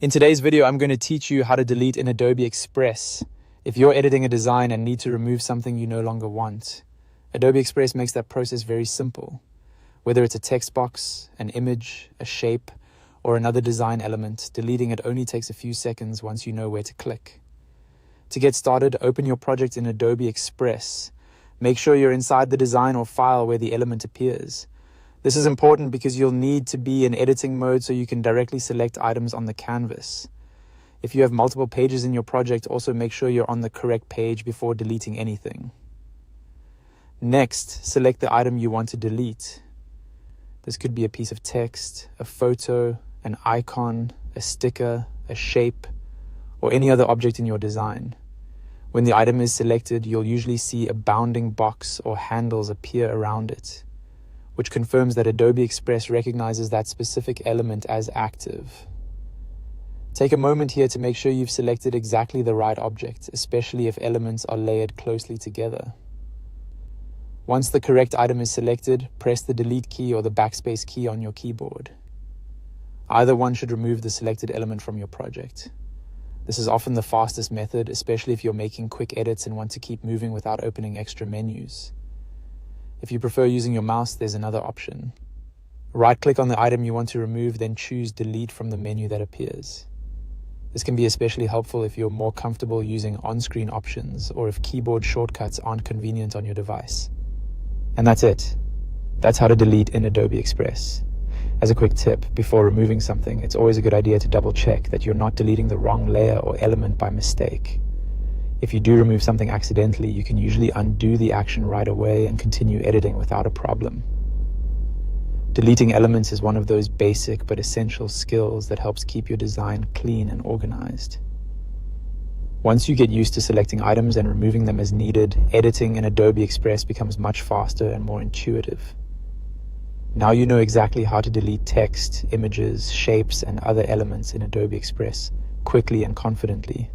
In today's video, I'm going to teach you how to delete in Adobe Express. If you're editing a design and need to remove something you no longer want, Adobe Express makes that process very simple. Whether it's a text box, an image, a shape, or another design element, deleting it only takes a few seconds once you know where to click. To get started, open your project in Adobe Express. Make sure you're inside the design or file where the element appears. This is important because you'll need to be in editing mode so you can directly select items on the canvas. If you have multiple pages in your project, also make sure you're on the correct page before deleting anything. Next, select the item you want to delete. This could be a piece of text, a photo, an icon, a sticker, a shape, or any other object in your design. When the item is selected, you'll usually see a bounding box or handles appear around it, which confirms that Adobe Express recognizes that specific element as active. Take a moment here to make sure you've selected exactly the right object, especially if elements are layered closely together. Once the correct item is selected, press the Delete key or the Backspace key on your keyboard. Either one should remove the selected element from your project. This is often the fastest method, especially if you're making quick edits and want to keep moving without opening extra menus. If you prefer using your mouse, there's another option. Right-click on the item you want to remove, then choose Delete from the menu that appears. This can be especially helpful if you're more comfortable using on-screen options or if keyboard shortcuts aren't convenient on your device. And that's it. That's how to delete in Adobe Express. As a quick tip, before removing something, it's always a good idea to double-check that you're not deleting the wrong layer or element by mistake. If you do remove something accidentally, you can usually undo the action right away and continue editing without a problem. Deleting elements is one of those basic but essential skills that helps keep your design clean and organized. Once you get used to selecting items and removing them as needed, editing in Adobe Express becomes much faster and more intuitive. Now you know exactly how to delete text, images, shapes, and other elements in Adobe Express quickly and confidently.